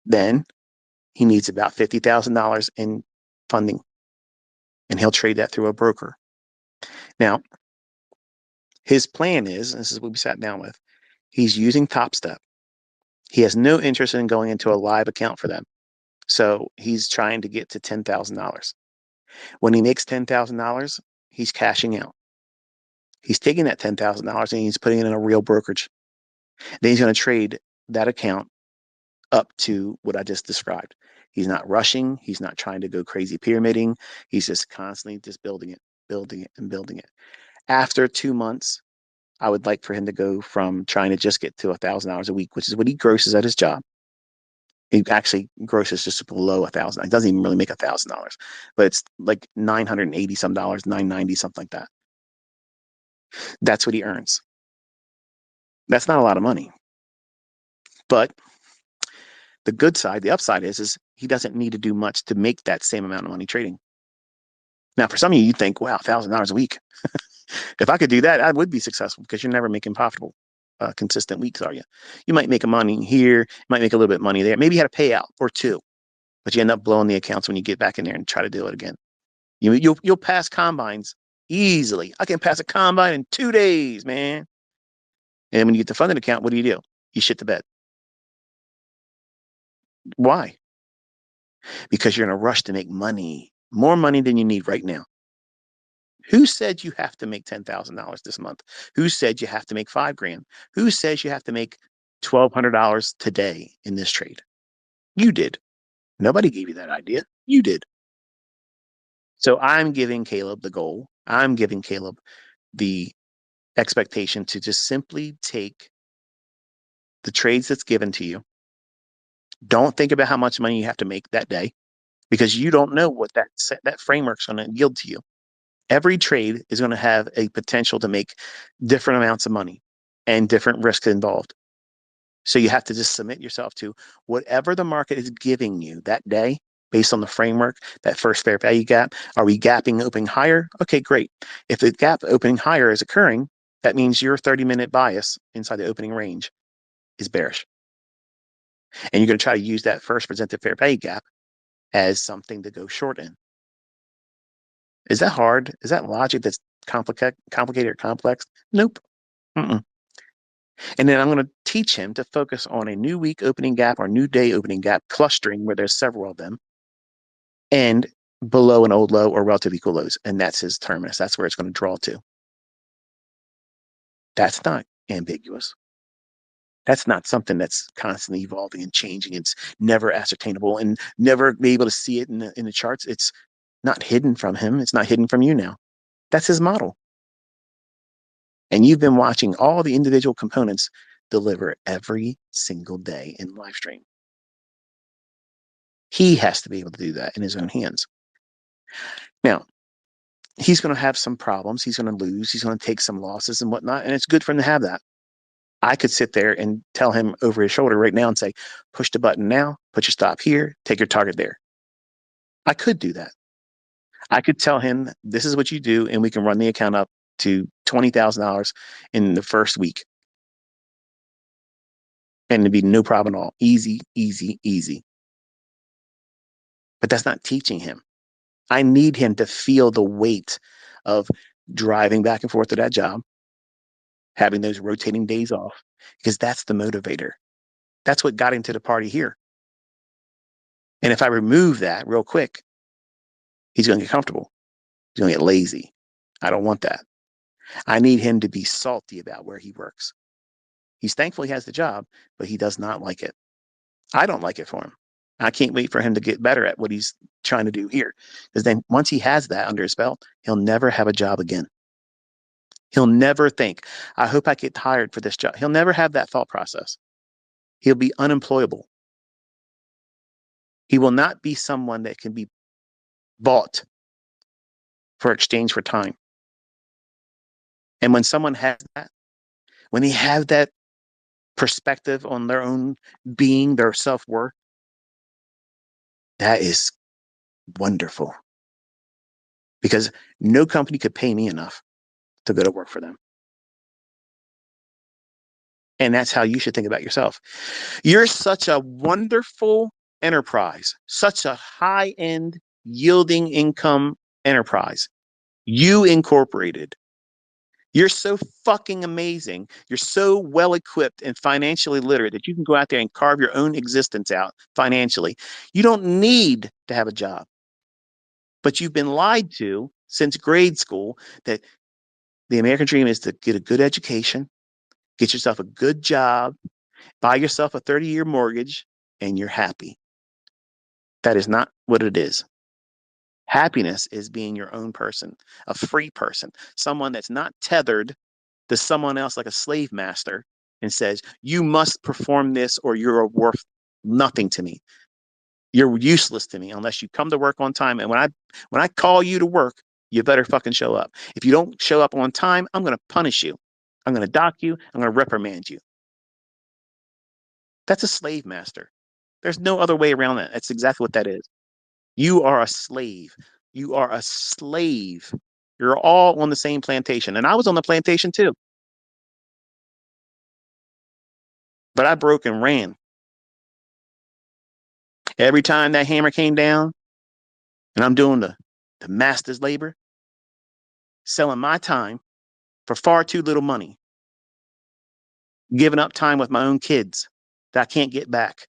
Then he needs about $50,000 in funding, and he'll trade that through a broker. Now, his plan is, and this is what we sat down with, he's using Top Step. He has no interest in going into a live account for them. So he's trying to get to $10,000. When he makes $10,000, he's cashing out. He's taking that $10,000 and he's putting it in a real brokerage. Then he's going to trade that account up to what I just described. He's not rushing. He's not trying to go crazy pyramiding. He's just constantly just building it, and building it. After 2 months, I would like for him to go from trying to just get to $1,000 a week, which is what he grosses at his job. He actually grosses just below $1,000. He doesn't even really make $1,000, but it's like $980 some dollars, $990, something like that. That's what he earns. That's not a lot of money. But the good side, the upside is he doesn't need to do much to make that same amount of money trading. Now, for some of you, you think, wow, $1,000 a week. If I could do that, I would be successful, because you're never making profitable, consistent weeks, are you? You might make a money here, you might make a little bit of money there. Maybe you had a payout or two, but you end up blowing the accounts when you get back in there and try to do it again. You'll pass combines easily. I can pass a combine in 2 days, man. And when you get the funding account, what do? You shit the bed. Why? Because you're in a rush to make money, more money than you need right now. Who said you have to make $10,000 this month? Who said you have to make $5,000? Who says you have to make $1,200 today in this trade? You did. Nobody gave you that idea. You did. So I'm giving Caleb the goal. I'm giving Caleb the expectation to just simply take the trades that's given to you. Don't think about how much money you have to make that day, because you don't know what that framework's going to yield to you. Every trade is going to have a potential to make different amounts of money and different risks involved. So you have to just submit yourself to whatever the market is giving you that day based on the framework, that first fair value gap. Are we gapping opening higher? Okay, great. If the gap opening higher is occurring, that means your 30-minute bias inside the opening range is bearish. And you're going to try to use that first presented fair value gap as something to go short in. Is that hard? Is that logic that's complicated or complex? Nope. Mm-mm. And then I'm going to teach him to focus on a new week opening gap or new day opening gap clustering where there's several of them, and below an old low or relative equal lows. And that's his terminus. That's where it's going to draw to. That's not ambiguous. That's not something that's constantly evolving and changing. It's never ascertainable and never be able to see it in the charts. It's not hidden from him. It's not hidden from you now. That's his model. And you've been watching all the individual components deliver every single day in live stream. He has to be able to do that in his own hands. Now, he's going to have some problems. He's going to lose. He's going to take some losses and whatnot. And it's good for him to have that. I could sit there and tell him over his shoulder right now and say, push the button now, put your stop here, take your target there. I could do that. I could tell him, this is what you do, and we can run the account up to $20,000 in the first week. And it'd be no problem at all. Easy, easy, easy. But that's not teaching him. I need him to feel the weight of driving back and forth to that job, having those rotating days off, because that's the motivator. That's what got him to the party here. And if I remove that real quick, he's going to get comfortable. He's going to get lazy. I don't want that. I need him to be salty about where he works. He's thankful he has the job, but he does not like it. I don't like it for him. I can't wait for him to get better at what he's trying to do here. Because then once he has that under his belt, he'll never have a job again. He'll never think, I hope I get hired for this job. He'll never have that thought process. He'll be unemployable. He will not be someone that can be bought for exchange for time. And when someone has that, when they have that perspective on their own being, their self-worth, that is wonderful. Because no company could pay me enough to go to work for them. And that's how you should think about yourself. You're such a wonderful enterprise, such a high-end yielding income enterprise. You Incorporated. You're so fucking amazing. You're so well equipped and financially literate that you can go out there and carve your own existence out financially. You don't need to have a job. But you've been lied to since grade school that the American dream is to get a good education, get yourself a good job, buy yourself a 30-year mortgage, and you're happy. That is not what it is. Happiness is being your own person, a free person, someone that's not tethered to someone else like a slave master and says, you must perform this or you're worth nothing to me. You're useless to me unless you come to work on time. And when I call you to work, you better fucking show up. If you don't show up on time, I'm going to punish you. I'm going to dock you. I'm going to reprimand you. That's a slave master. There's no other way around that. That's exactly what that is. You are a slave. You are a slave. You're all on the same plantation. And I was on the plantation too. But I broke and ran. Every time that hammer came down and I'm doing the master's labor, selling my time for far too little money, giving up time with my own kids that I can't get back.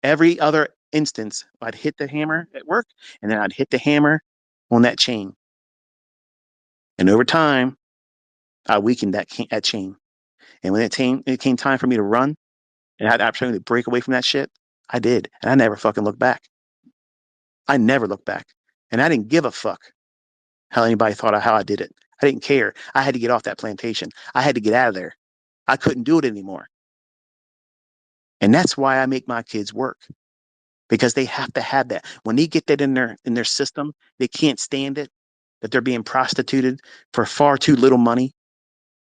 Every other instance, I'd hit the hammer at work and then I'd hit the hammer on that chain. And over time, I weakened that chain. And when it came time for me to run and I had the opportunity to break away from that shit, I did. And I never fucking looked back. I never looked back. And I didn't give a fuck how anybody thought of how I did it. I didn't care. I had to get off that plantation. I had to get out of there. I couldn't do it anymore. And that's why I make my kids work, because they have to have that. When they get that in their system, they can't stand it, that they're being prostituted for far too little money,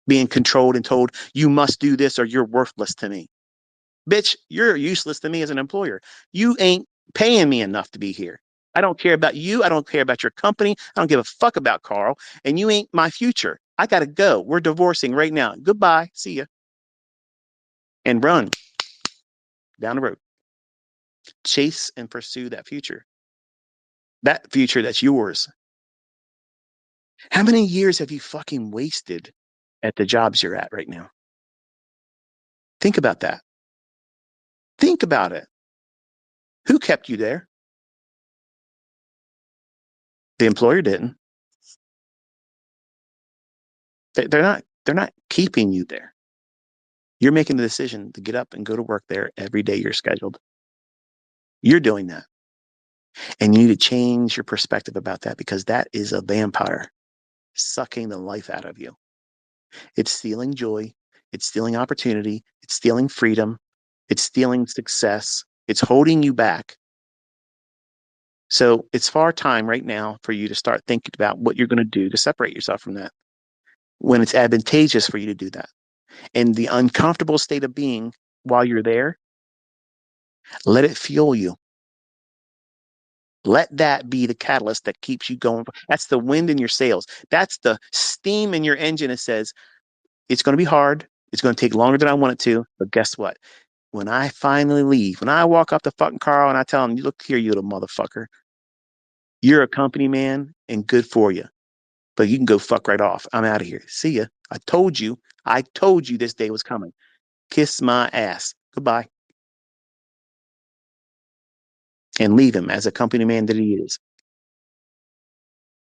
being controlled and told, you must do this or you're worthless to me. Bitch, you're useless to me as an employer. You ain't paying me enough to be here. I don't care about you. I don't care about your company. I don't give a fuck about Carl. And you ain't my future. I got to go. We're divorcing right now. Goodbye. See ya. And run down the road. Chase and pursue that future. That future that's yours. How many years have you fucking wasted at the jobs you're at right now? Think about that. Think about it. Who kept you there? The employer didn't. They're not keeping you there. You're making the decision to get up and go to work there every day you're scheduled. You're doing that. And you need to change your perspective about that, because that is a vampire sucking the life out of you. It's stealing joy. It's stealing opportunity. It's stealing freedom. It's stealing success. It's holding you back. So it's far time right now for you to start thinking about what you're going to do to separate yourself from that when it's advantageous for you to do that. And the uncomfortable state of being while you're there, let it fuel you. Let that be the catalyst that keeps you going. That's the wind in your sails. That's the steam in your engine that says, it's going to be hard. It's going to take longer than I want it to. But guess what? When I finally leave, when I walk up to fucking Carl and I tell him, look here, you little motherfucker, you're a company man and good for you, but you can go fuck right off. I'm out of here. See ya. I told you this day was coming. Kiss my ass. Goodbye. And leave him as a company man that he is.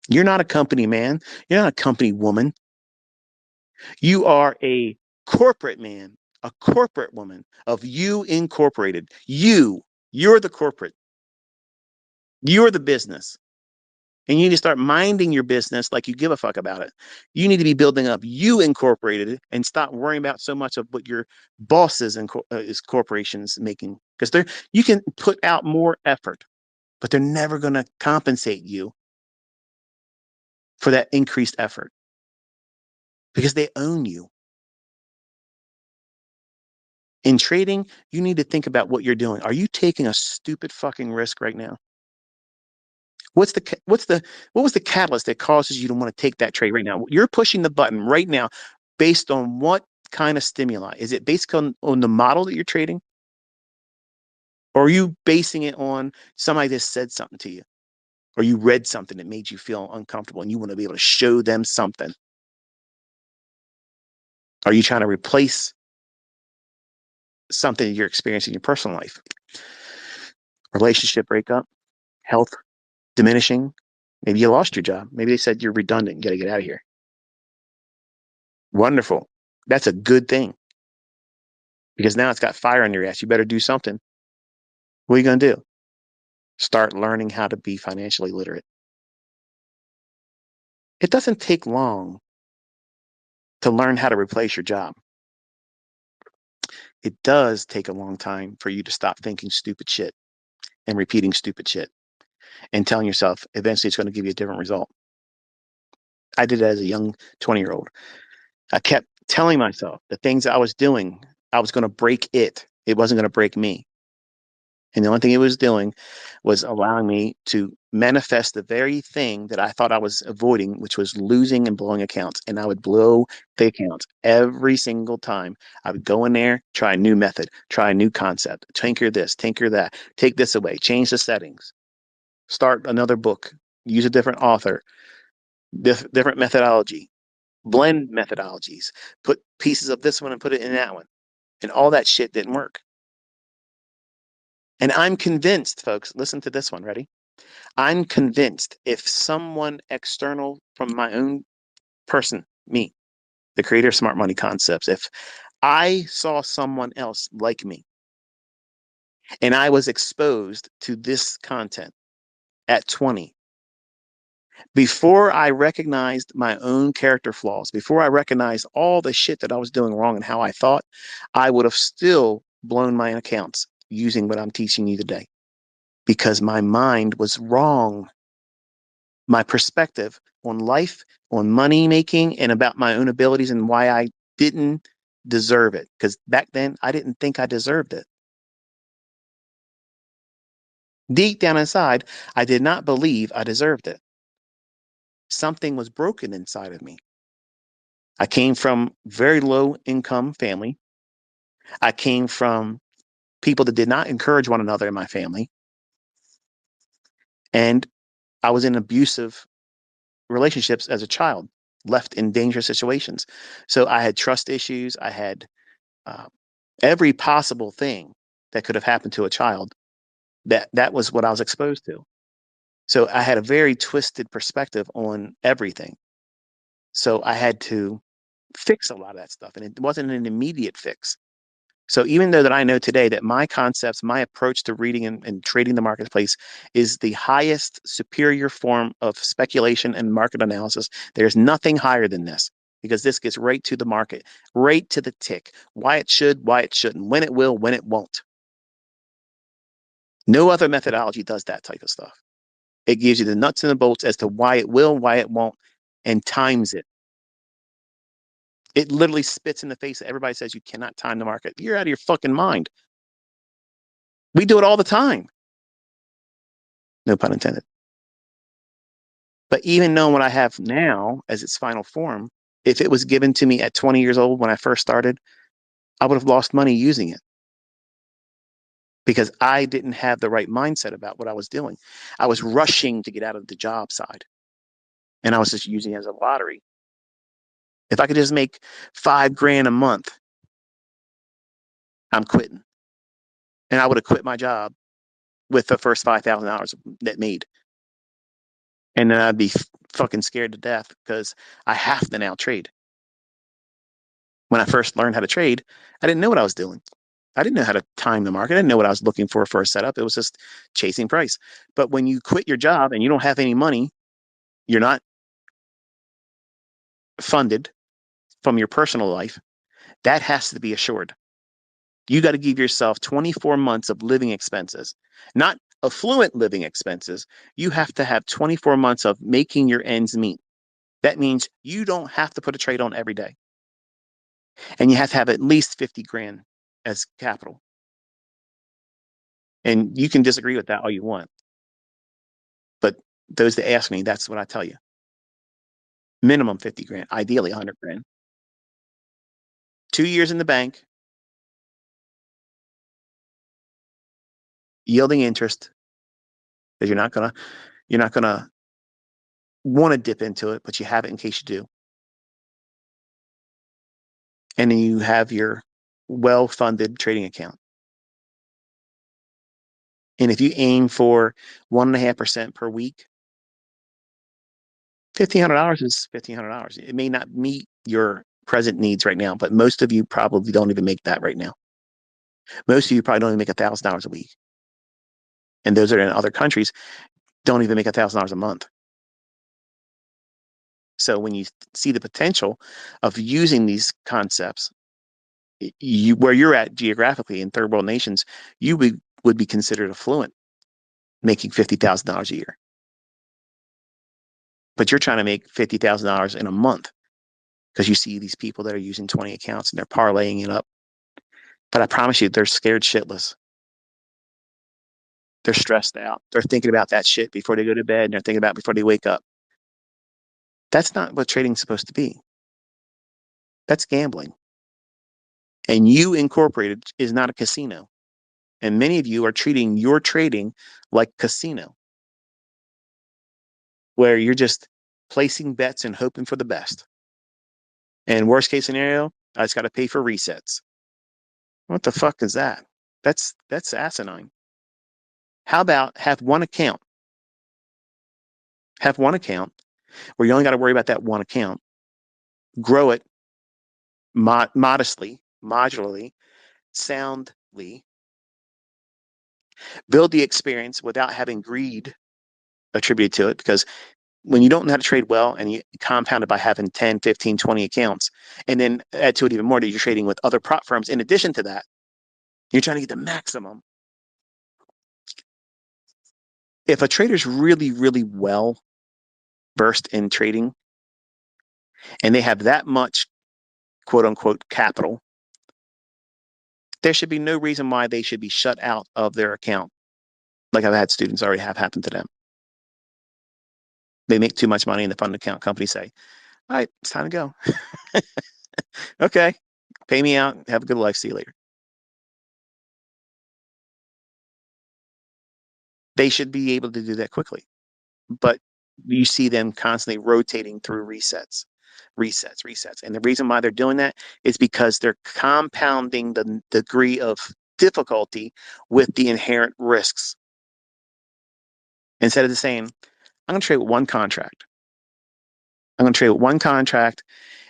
You're not a company man. You're not a company woman. You are a corporate man, a corporate woman of You Incorporated. You're the corporate. You're the business. And you need to start minding your business like you give a fuck about it. You need to be building up You Incorporated and stop worrying about so much of what your bosses and corporations making. Because you can put out more effort, but they're never going to compensate you for that increased effort because they own you. In trading, you need to think about what you're doing. Are you taking a stupid fucking risk right now? What was the catalyst that causes you to want to take that trade right now? You're pushing the button right now based on what kind of stimuli? Is it based on the model that you're trading? Or are you basing it on somebody just said something to you? Or you read something that made you feel uncomfortable and you want to be able to show them something? Are you trying to replace something you're experiencing in your personal life? Relationship breakup, health diminishing. Maybe you lost your job. Maybe they said you're redundant. You got to get out of here. Wonderful. That's a good thing because now it's got fire on your ass. You better do something. What are you going to do? Start learning how to be financially literate. It doesn't take long to learn how to replace your job. It does take a long time for you to stop thinking stupid shit and repeating stupid shit and telling yourself eventually it's going to give you a different result. I did it as a young 20-year-old. I kept telling myself the things I was doing, I was going to break it. It wasn't going to break me. And the only thing it was doing was allowing me to manifest the very thing that I thought I was avoiding, which was losing and blowing accounts. And I would blow the accounts every single time. I would go in there, try a new method, try a new concept, tinker this, tinker that, take this away, change the settings, start another book, use a different author, different methodology, blend methodologies, put pieces of this one and put it in that one. And all that shit didn't work. And I'm convinced, folks, listen to this one, ready? I'm convinced if someone external from my own person, me, the creator of Smart Money Concepts, if I saw someone else like me and I was exposed to this content at 20, before I recognized my own character flaws, before I recognized all the shit that I was doing wrong and how I thought, I would have still blown my accounts using what I'm teaching you today because my mind was wrong. My perspective on life, on money making, and about my own abilities and why I didn't deserve it. Because back then, I didn't think I deserved it. Deep down inside, I did not believe I deserved it. Something was broken inside of me. I came from very low income family. I came from people that did not encourage one another in my family. And I was in abusive relationships as a child, left in dangerous situations. So I had trust issues. I had uh, every possible thing that could have happened to a child. That was what I was exposed to. So I had a very twisted perspective on everything. So I had to fix a lot of that stuff, and it wasn't an immediate fix. So even though that I know today that my concepts, my approach to reading and trading the marketplace is the highest superior form of speculation and market analysis, there's nothing higher than this because this gets right to the market, right to the tick, why it should, why it shouldn't, when it will, when it won't. No other methodology does that type of stuff. It gives you the nuts and the bolts as to why it will, why it won't, and times it. It literally spits in the face. Everybody says you cannot time the market. You're out of your fucking mind. We do it all the time. No pun intended. But even knowing what I have now as its final form, if it was given to me at 20 years old when I first started, I would have lost money using it because I didn't have the right mindset about what I was doing. I was rushing to get out of the job side and I was just using it as a lottery. If I could just make $5,000 a month, I'm quitting. And I would have quit my job with the first $5,000 that made. And then I'd be fucking scared to death because I have to now trade. When I first learned how to trade, I didn't know what I was doing. I didn't know how to time the market. I didn't know what I was looking for a setup. It was just chasing price. But when you quit your job and you don't have any money, you're not funded from your personal life, that has to be assured. You got to give yourself 24 months of living expenses, not affluent living expenses. You have to have 24 months of making your ends meet. That means you don't have to put a trade on every day. And you have to have at least 50,000 as capital. And you can disagree with that all you want. But those that ask me, that's what I tell you. Minimum 50,000, ideally 100,000. 2 years in the bank. yielding interest, because you're not gonna want to dip into it, but you have it in case you do. And then you have your well-funded trading account. And if you aim for 1.5% per week, $1,500 is $1,500. It may not meet your present needs right now, but most of you probably don't even make that right now. Most of you probably don't even make $1,000 a week. And those that are in other countries don't even make $1,000 a month. So when you see the potential of using these concepts, where you're at geographically in third world nations, you would be considered affluent, making $50,000 a year. But you're trying to make $50,000 in a month because you see these people that are using 20 accounts and they're parlaying it up. But I promise you, they're scared shitless. They're stressed out. They're thinking about that shit before they go to bed, and they're thinking about it before they wake up. That's not what trading's supposed to be. That's gambling. And you Incorporated is not a casino. And many of you are treating your trading like casino, where you're just placing bets and hoping for the best. And worst case scenario, I just got to pay for resets. What the fuck is that? That's asinine. How about have one account? Have one account where you only got to worry about that one account. Grow it modestly, modularly, soundly. Build the experience without having greed attributed to it, because when you don't know how to trade well and you compound it by having 10, 15, 20 accounts, and then add to it even more that you're trading with other prop firms in addition to that, you're trying to get the maximum. If a trader's really, really well versed in trading and they have that much quote unquote capital, there should be no reason why they should be shut out of their account. Like I've had students already have happened to them. They make too much money and the fund account companies say, all right, it's time to go. Okay, pay me out. Have a good life. See you later. They should be able to do that quickly. But you see them constantly rotating through resets. And the reason why they're doing that is because they're compounding the degree of difficulty with the inherent risks. Instead of saying, I'm going to trade with one contract. I'm going to trade with one contract,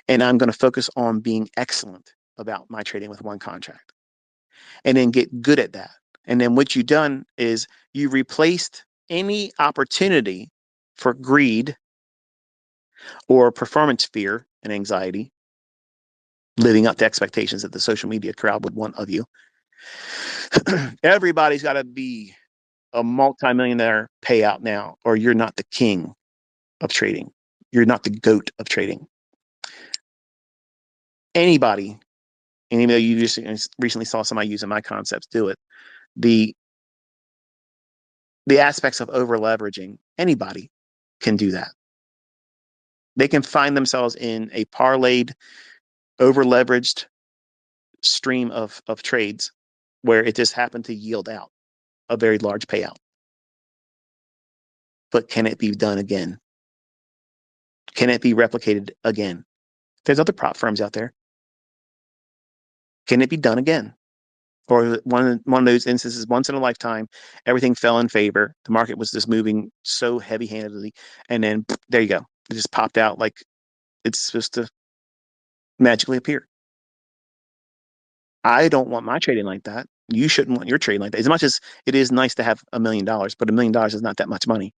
and I'm going to focus on being excellent about my trading with one contract. And then get good at that. And then what you've done is you replaced any opportunity for greed or performance fear and anxiety, living up to expectations that the social media crowd would want of you. Everybody's got to be a multimillionaire payout now, or you're not the king of trading. You're not the GOAT of trading. Anybody, and even though you just recently saw somebody using my concepts do it, the aspects of over leveraging, anybody can do that. They can find themselves in a parlayed, over leveraged stream of trades where it just happened to yield out a very large payout. But can it be done again? Can it be replicated again? There's other prop firms out there. Can it be done again? Or one of those instances, once in a lifetime, everything fell in favor. The market was just moving so heavy-handedly, and then there you go. It just popped out like it's supposed to magically appear. I don't want my trading like that. You shouldn't want your trading like that. As much as it is nice to have $1 million, but $1 million is not that much money.